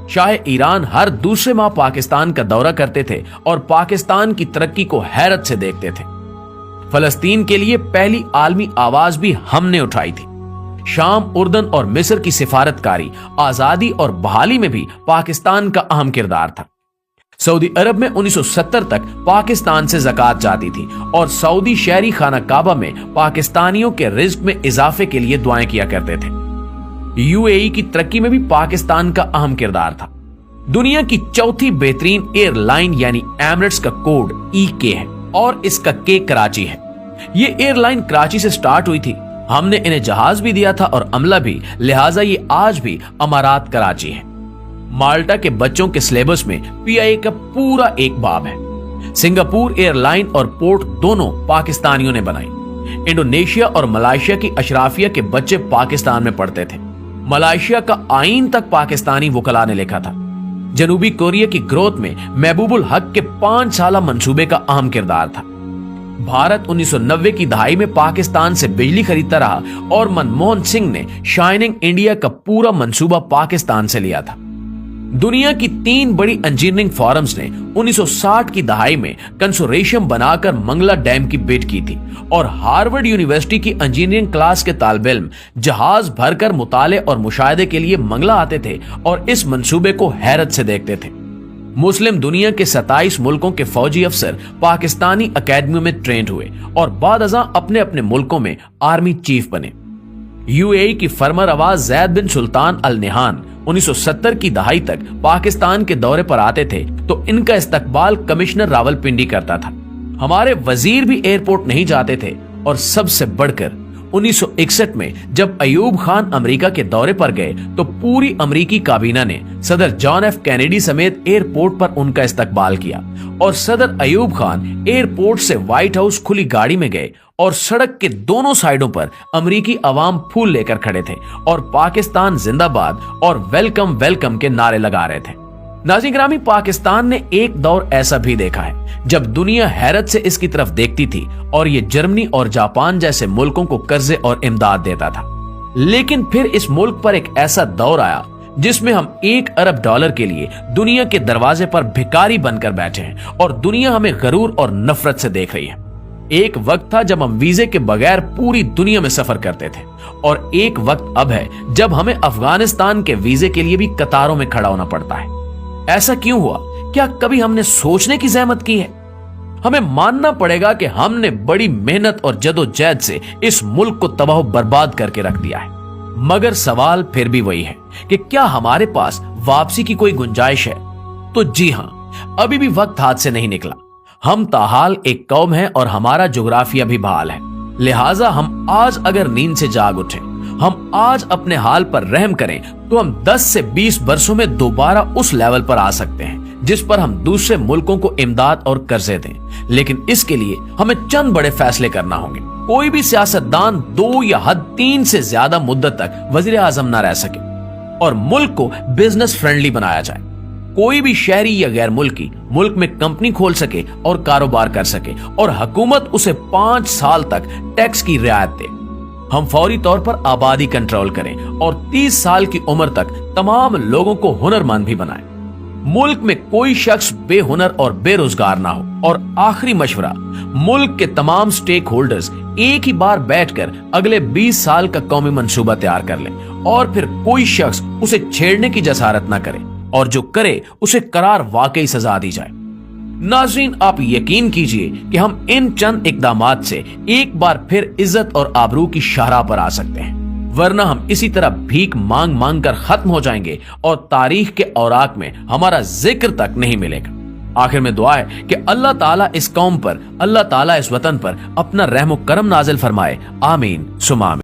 Shah Iran हर दूसरे माह पाकिस्तान का दौरा करते थे और पाकिस्तान की तरक्की को हैरत से देखते थे। फलस्तीन के लिए पहली आलमी आवाज भी हमने उठाई थी। शाम, उर्दन और मिस्र की सिफारतकारी, आजादी और बहाली में भी पाकिस्तान का अहम किरदार था। सऊदी अरब में 1970 तक पाकिस्तान से ज़कात जाती थी और सऊदी शहरी खाना काबा में पाकिस्तानियों के रिज्क में इजाफे के लिए दुआएं किया करते थे। यूएई की तरक्की में भी पाकिस्तान का अहम किरदार था। दुनिया की चौथी बेहतरीन एयरलाइन यानी एमिरेट्स का कोड EK है और इसका K कराची है। ये एयरलाइन कराची से स्टार्ट हुई थी। हमने इन्हें जहाज भी दिया था और अमला भी, लिहाजा ये आज भी अमारात कराची है। माल्टा के बच्चों के सिलेबस में PIA का पूरा एक बाब है। सिंगापुर एयरलाइन और पोर्ट दोनों पाकिस्तानियों ने बनाई। इंडोनेशिया और मलेशिया की अशराफिया के बच्चे पाकिस्तान में पढ़ते थे। मलेशिया का आईन तक पाकिस्तानी वकला ने लिखा था। जनूबी कोरिया की ग्रोथ में महबूबुल हक के 5 साला मंसूबे का अहम किरदार था। भारत 1990 की दहाई में पाकिस्तान से बिजली खरीदता रहा और मनमोहन सिंह ने शाइनिंग इंडिया का पूरा मंसूबा पाकिस्तान से लिया था। दुनिया की 3 बड़ी इंजीनियरिंग फॉरम्स ने 1960 की दहाई में कंसोर्शियम बनाकर मंगला डैम की बिड की थी और हार्वर्ड यूनिवर्सिटी की इंजीनियरिंग क्लास के तालिब इल्म जहाज भरकर मुताले और मुशाहिदे के लिए मंगला आते थे और इस मंसूबे को हैरत से देखते थे। मुस्लिम दुनिया के 27 मुल्कों के फौजी अफसर पाकिस्तानी अकेडमियों में ट्रेंड हुए और बाद अज़ां अपने अपने मुल्कों में आर्मी चीफ बने। यूएई की फरमर आवाज जैद बिन सुल्तान अल नहान 1970 की दहाई तक पाकिस्तान के दौरे पर आते थे तो इनका इस्तकबाल कमिश्नर रावलपिंडी करता था। हमारे वजीर भी एयरपोर्ट नहीं जाते थे और सबसे बढ़कर 1961 में जब अयूब खान अमेरिका के दौरे पर गए तो पूरी अमेरिकी काबीना ने सदर जॉन F कैनेडी समेत एयरपोर्ट पर उनका इस्तकबाल किया और सदर अयूब खान एयरपोर्ट से व्हाइट हाउस खुली गाड़ी में गए और सड़क के दोनों साइडों पर अमेरिकी अवाम फूल लेकर खड़े थे और पाकिस्तान जिंदाबाद और वेलकम वेलकम के नारे लगा रहे थे। नाज़रीन ग्रामी, पाकिस्तान ने एक दौर ऐसा भी देखा है जब दुनिया हैरत से इसकी तरफ देखती थी और ये जर्मनी और जापान जैसे मुल्कों को कर्जे और इमदाद देता था। लेकिन फिर इस मुल्क पर एक ऐसा दौर आया जिसमें हम $1 अरब के लिए दुनिया के दरवाजे पर भिखारी बनकर बैठे हैं और दुनिया हमें गरूर और नफरत से देख रही है। एक वक्त था जब हम वीजे के बगैर पूरी दुनिया में सफर करते थे और एक वक्त अब है जब हमें अफगानिस्तान के वीजे के लिए भी कतारों में खड़ा होना पड़ता है। ऐसा क्यों हुआ? क्या कभी हमने सोचने की जहमत की है? हमें मानना पड़ेगा कि हमने बड़ी मेहनत और जदोजहद से इस मुल्क को तबाह बर्बाद करके रख दिया है। मगर सवाल फिर भी वही है कि क्या हमारे पास वापसी की कोई गुंजाइश है? तो जी हां, अभी भी वक्त हाथ से नहीं निकला। हम ताहाल एक कौम है और हमारा जोग्राफिया भी बहाल है। लिहाजा हम आज अगर नींद से जाग उठे, हम आज अपने हाल पर रहम करें तो हम 10 से 20 वर्षों में दोबारा उस लेवल पर आ सकते हैं जिस पर हम दूसरे मुल्कों को इमदाद और कर्जे दें। लेकिन इसके लिए हमें चंद बड़े फैसले करना होंगे। कोई भी सियासतदान 2 या हद 3 से ज्यादा मुद्दत तक वजीर आजम ना रह सके और मुल्क को बिजनेस फ्रेंडली बनाया जाए। कोई भी शहरी या गैर मुल्की मुल्क में कंपनी खोल सके और कारोबार कर सके और हुकूमत उसे 5 साल तक टैक्स की रियायत दे। हम फौरी तौर पर आबादी कंट्रोल करें और 30 साल की उम्र तक तमाम लोगों को हुनरमंद भी बनाएं। मुल्क में कोई शख्स बेहुनर और बेरोजगार ना हो। और आखिरी मशवरा, मुल्क के तमाम स्टेक होल्डर्स एक ही बार बैठकर अगले 20 साल का कौमी मंसूबा तैयार कर लें और फिर कोई शख्स उसे छेड़ने की जसारत ना करे और जो करे उसे करार वाकई सजा दी जाए। नाज़रीन, आप यकीन कीजिए कि हम इन चंद इकदामात से एक बार फिर इज्जत और आबरू की शाहराह पर आ सकते हैं, वरना हम इसी तरह भीख मांग मांग कर खत्म हो जाएंगे और तारीख के औराक में हमारा जिक्र तक नहीं मिलेगा। आखिर में दुआ है कि अल्लाह ताला इस कौम पर, अल्लाह ताला इस वतन पर अपना रहम करम नाजिल फरमाए। आमीन सुमा आमीन।